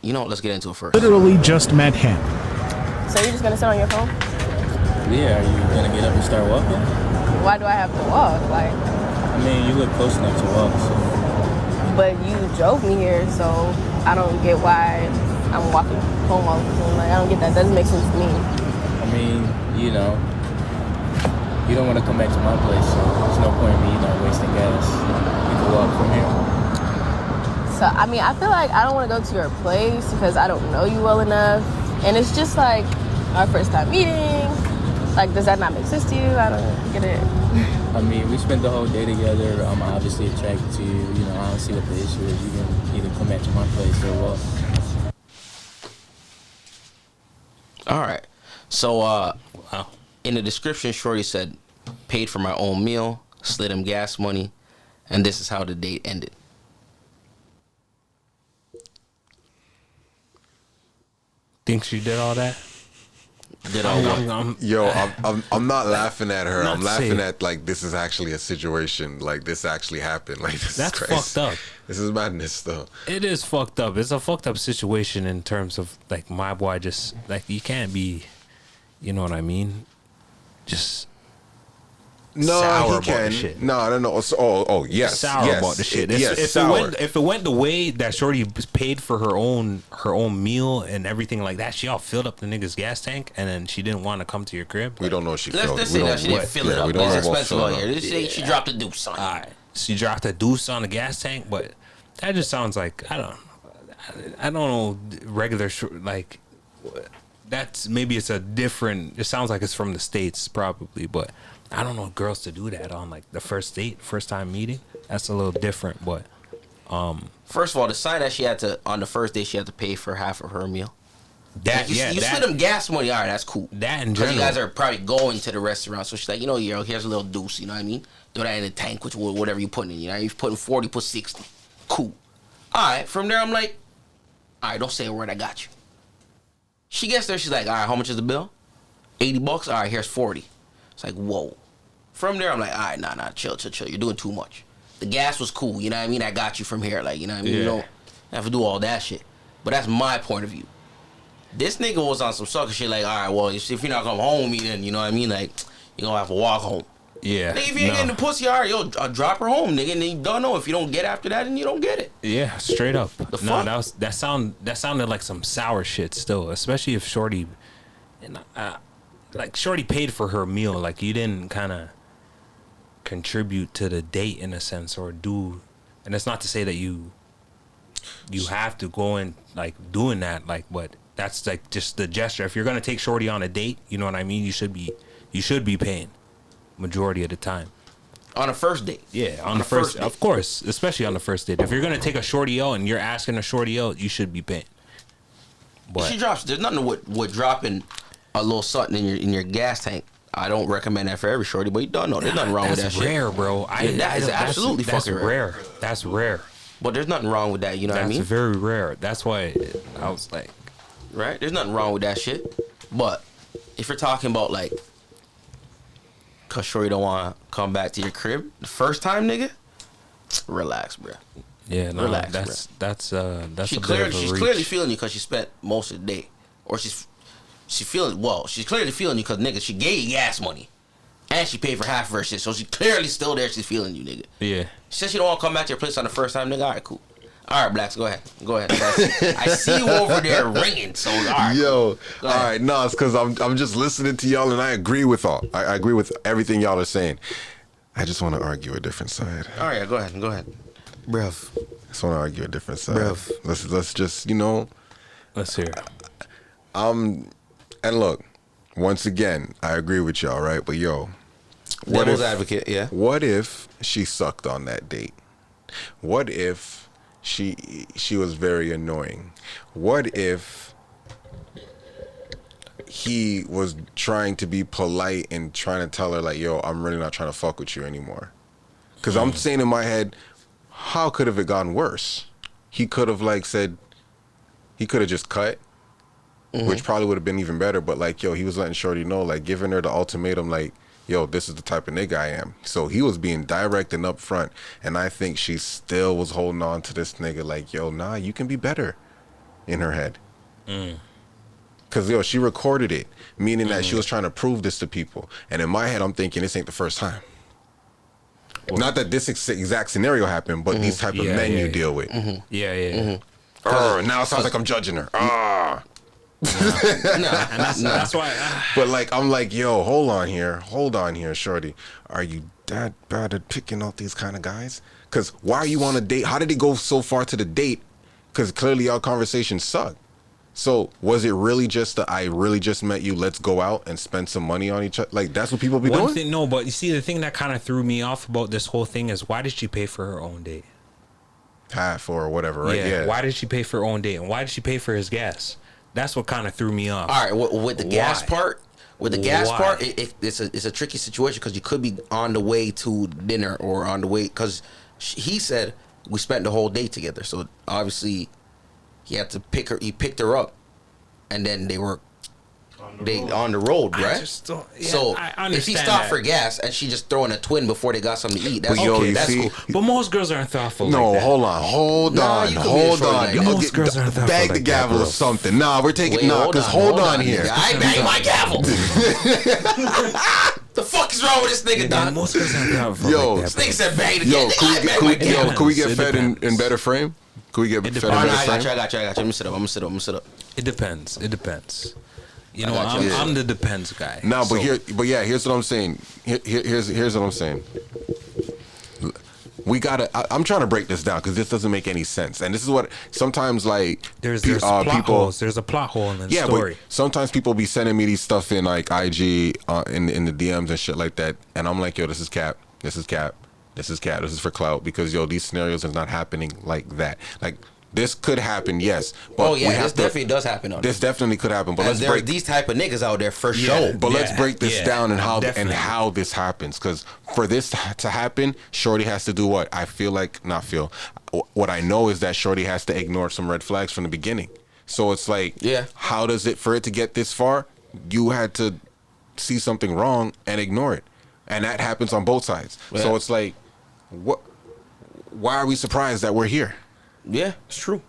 You know what? Let's get into it first. Literally just met him. So you're just gonna sit on your phone? Yeah, are you gonna get up and start walking? Why do I have to walk? Like, I mean, you look close enough to walk, so. but you drove me here, so I don't get why I'm walking home all the time. Like, I don't get that. That doesn't make sense to me. I mean, you know, you don't want to come back to my place, so there's no point in me, wasting gas. You can walk from here. So, I mean, I feel like I don't want to go to your place because I don't know you well enough. And it's just like our first time meeting. Like, does that not make sense to you? I don't get it. I mean, we spent the whole day together. I'm obviously attracted to you. You know, I don't see what the issue is. You can either come back to my place or walk. All right. So, wow. In the description, Shorty said, paid for my own meal, slid him gas money, and this is how the date ended. Think she did all that? I'm not laughing at her. Not I'm laughing safe. at, like, this is actually a situation. Like, this actually happened. Like, this That's is crazy. fucked up. This is madness, though. It is fucked up. It's a fucked up situation in terms of, like, my boy just, like, you can't be, you know what I mean? Just No, sour he about the can. shit. No. Yes. Sour yes. about the shit. Yes, If sour. it went the way that Shorty paid for her own meal and everything like that, she all filled up the nigga's gas tank, and then she didn't want to come to your crib. We don't know if she Let's filled just it. say We that she don't- didn't fill it up. we don't It's know about expensive out filling here. up. Let's say she dropped a deuce on it. All right, she dropped a deuce on the gas tank, but that just sounds like I don't know regular like that's maybe it's a different. It sounds like it's from the States probably, but I don't know girls to do that on like the first date, first time meeting. That's a little different, but First of all, the sign that she had to, on the first day, she had to pay for half of her meal. that You slid them gas money, all right, that's cool. that in Because general. you guys are probably going to the restaurant. So she's like, yo, here's a little deuce, you know what I mean? Throw that in the tank, which whatever you're putting in. You know, you're putting 40, put 60. Cool. All right, from there, I'm like, all right, don't say a word, I got you. She gets there, she's like, all right, how much is the bill? $80? All right, here's 40. It's like, whoa. From there, I'm like, all right, nah, chill. You're doing too much. The gas was cool, you know what I mean? I got you from here, like, you know what I mean? Yeah. You don't have to do all that shit. But that's my point of view. This nigga was on some sucker shit like, all right, well, if you're not coming home with me, then, you know what I mean? Like, you're gonna have to walk home. yeah, Nigga, if you ain't getting the pussy, all right, I'll drop her home, nigga. And then you don't know. If you don't get after that, then you don't get it. yeah, straight up. The No, fuck? that sounded like some sour shit still, especially if Shorty, like Shorty paid for her meal, like you didn't kind of contribute to the date in a sense or do, and it's not to say that you have to go in like doing that, like, but that's like just the gesture. If you're gonna take Shorty on a date, you know what I mean. You should be paying majority of the time. On a first date. Yeah, on the first date. of course, especially on the first date. If you're gonna take a shorty out and you're asking a shorty out, you should be paying. But She drops. There's nothing with dropping a little something in your gas tank. I don't recommend that for every shorty, but you don't know. There's nothing wrong with that that's shit. rare, bro. That is absolutely that's fucking rare. That's rare. But there's nothing wrong with that, you know what I That's mean? very rare. That's why I was like, Right? There's nothing wrong with that shit. But if you're talking about like, cause shorty don't want to come back to your crib the first time, nigga, relax, bro. yeah, no, Relax, that's She's a bit of a she's reach. clearly feeling you because she spent most of the day, or she's clearly feeling you because nigga she gave you gas money, and she paid for half of her shit, so she's clearly still there. She's feeling you, nigga. Yeah, She said she don't want to come back to your place on the first time, nigga. All right, cool. All right, Blacks, go ahead. I see you over there ringing. So all right, Yo, Go all ahead. right, no, it's because I'm just listening to y'all and I agree with I agree with everything y'all are saying. I just want to argue a different side. All right, go ahead, bruv. I just want to argue a different side. Bruv. Let's just let's hear it. and look, once again, I agree with y'all, right? But yo, Devil's advocate, yeah. What if she sucked on that date? What if she was very annoying? What if he was trying to be polite and trying to tell her like, yo, I'm really not trying to fuck with you anymore? Because I'm saying in my head, how could have it gone worse? He could have like said, he could have just cut, which probably would have been even better. But like, yo, he was letting Shorty know, like giving her the ultimatum, like, yo, this is the type of nigga I am. So he was being direct and upfront, and I think she still was holding on to this nigga like, yo, nah, you can be better. in her head. Cause yo, she recorded it, meaning that she was trying to prove this to people. And in my head, I'm thinking this ain't the first time. Not that this exact scenario happened, but these type of men you deal with. Yeah. Now it sounds like I'm judging her. And that's why. But like, I'm like, yo, hold on here, shorty. Are you that bad at picking out these kind of guys? Cause why are you on a date? How did it go so far to the date? Cause clearly our conversation sucked. So was it really just I really just met you, let's go out and spend some money on each other? Like, that's what people be doing? No, but you see, the thing that kind of threw me off about this whole thing is, why did she pay for her own date? Half or whatever, right? Yeah. Why did she pay for her own date? And why did she pay for his gas? That's what kind of threw me off. All right, with the gas part, it's a tricky situation because you could be on the way to dinner or on the way, because he said we spent the whole day together. So obviously he had to pick her. He picked her up, and then they were on the road, right? So if he stopped for gas and she just throwing a twin before they got something to eat, that's okay. That's cool. But most girls aren't thoughtful. No, like that. hold on. Most girls aren't thoughtful. Bag the like gavel that, or something. Nah, we're taking because hold on here. I ain't banging my gavel. The fuck is wrong with this nigga, Don? Most girls aren't thoughtful. Yo, like that, this nigga said bang the gavel. Can we get fed in better frame? Can we get fed in better frame? I got you. Let me sit up. It depends. You know, I'm the depends guy. No, but here's what I'm saying. Here's what I'm saying. We gotta. I'm trying to break this down because this doesn't make any sense. And this is what sometimes like there's plot holes. There's a plot hole in the story. But sometimes people be sending me these stuff in like IG in the DMs and shit like that, and I'm like, yo, this is cap. This is for clout because yo, these scenarios are not happening like that. Like. This could happen, yes. But this definitely does happen. This definitely could happen. But there's these type of niggas out there for sure. But let's break this down and how this happens. Because for this to happen, Shorty has to do what? What I know is that Shorty has to ignore some red flags from the beginning. So it's like, how does it, for it to get this far, you had to see something wrong and ignore it. And that happens on both sides. Yeah. So it's like, why are we surprised that we're here? Yeah, it's true.